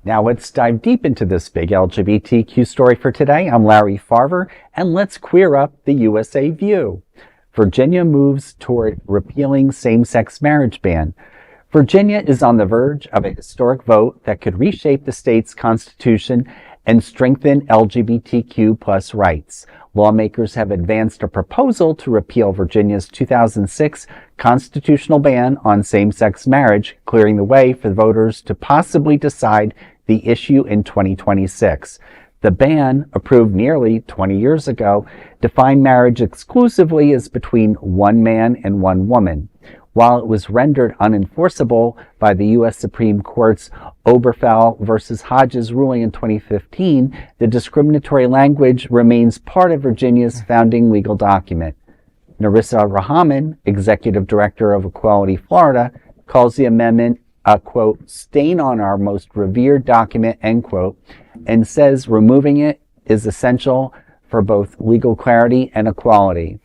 Now let's dive deep into this big LGBTQ story for today. I'm Larry Farver, and let's queer up the USA view. Virginia moves toward repealing same-sex marriage ban. Virginia is on the verge of a historic vote that could reshape the state's constitution and strengthen LGBTQ plus rights. Lawmakers have advanced a proposal to repeal Virginia's 2006 constitutional ban on same-sex marriage, clearing the way for voters to possibly decide the issue in 2026. The ban, approved nearly 20 years ago, defined marriage exclusively as between one man and one woman. While it was rendered unenforceable by the U.S. Supreme Court's Obergefell versus Hodges ruling in 2015, the discriminatory language remains part of Virginia's founding legal document. Narissa Rahaman, executive director of Equality Florida, calls the amendment a, quote, stain on our most revered document, end quote, and says removing it is essential for both legal clarity and equality.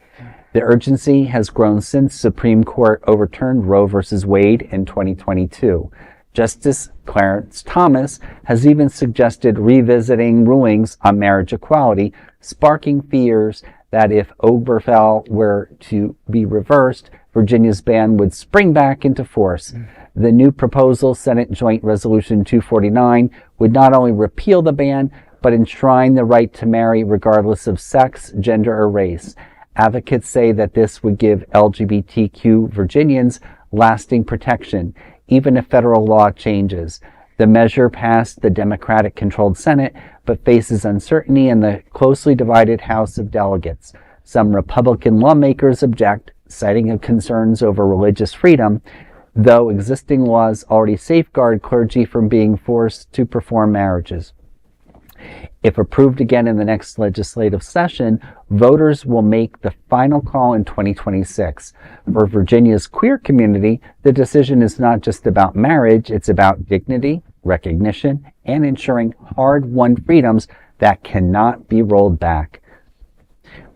The urgency has grown since Supreme Court overturned Roe v. Wade in 2022. Justice Clarence Thomas has even suggested revisiting rulings on marriage equality, sparking fears that if Obergefell were to be reversed, Virginia's ban would spring back into force. The new proposal, Senate Joint Resolution 249, would not only repeal the ban, but enshrine the right to marry regardless of sex, gender, or race. Advocates say that this would give LGBTQ Virginians lasting protection, even if federal law changes. The measure passed the Democratic-controlled Senate, but faces uncertainty in the closely divided House of Delegates. Some Republican lawmakers object, citing concerns over religious freedom, though existing laws already safeguard clergy from being forced to perform marriages. If approved again in the next legislative session, voters will make the final call in 2026. For Virginia's queer community, the decision is not just about marriage, it's about dignity, recognition, and ensuring hard-won freedoms that cannot be rolled back.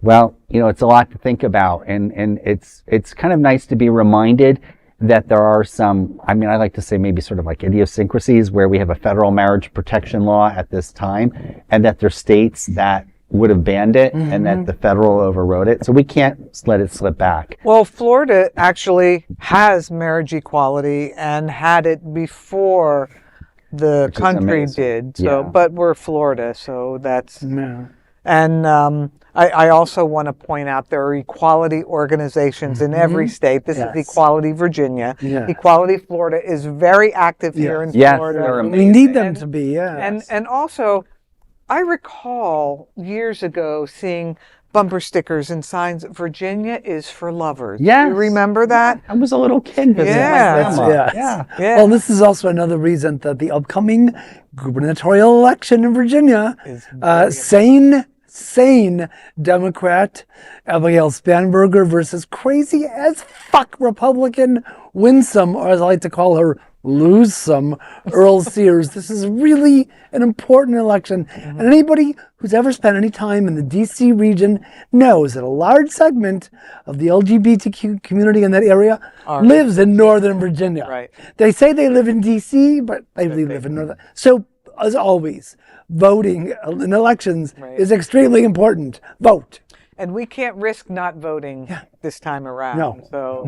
Well, it's a lot to think about, and it's kind of nice to be reminded that there are some, I like to say maybe sort of like idiosyncrasies where we have a federal marriage protection law at this time, and that there's states that would have banned it, and that the federal overrode it. So we can't let it slip back. Well, Florida actually has marriage equality and had it before the country did. So, Yeah. But we're Florida, so that's... Yeah. And I also want to point out there are equality organizations in every state. This is Equality Virginia. Yeah. Equality Florida is very active here in Yes, Florida. they're We need them to be, yeah. And also, I recall years ago seeing bumper stickers and signs, Virginia is for lovers. Yes. You remember that? I was a little kid visiting Yeah. my grandma. Yes. Yeah. Well, this is also another reason that the upcoming gubernatorial election in Virginia, sane Democrat Abigail Spanberger versus crazy as fuck Republican winsome, or as I like to call her, lose-some Earl Sears. This is really an important election. And anybody who's ever spent any time in the D.C. region knows that a large segment of the LGBTQ community in that area lives in Northern Virginia. Right. They say they live in D.C., but they really live in Northern. So, as always, voting in elections is extremely important. Vote. And we can't risk not voting this time around. No. So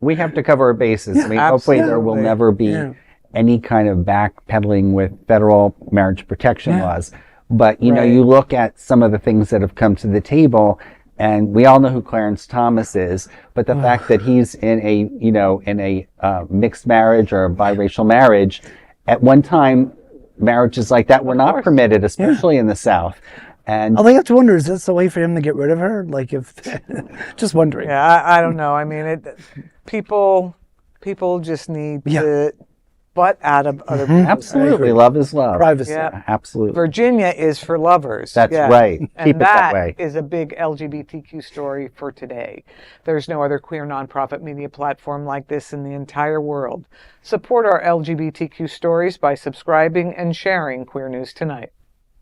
We have to cover our bases. Hopefully there will absolutely. never be any kind of backpedaling with federal marriage protection laws. But, you look at some of the things that have come to the table, and we all know who Clarence Thomas is, but the fact that he's in a mixed marriage or a biracial marriage, at one time, marriages like that were not permitted, especially in the South. And All they have to wonder, is this a way for him to get rid of her? Like, if, just wondering. yeah, I don't know. I mean, people just need to butt out of other people's absolutely, love is love. Privacy. Yeah. Absolutely. Virginia is for lovers. That's right. And Keep it that way. is a big LGBTQ story for today. There's no other queer nonprofit media platform like this in the entire world. Support our LGBTQ stories by subscribing and sharing Queer News Tonight.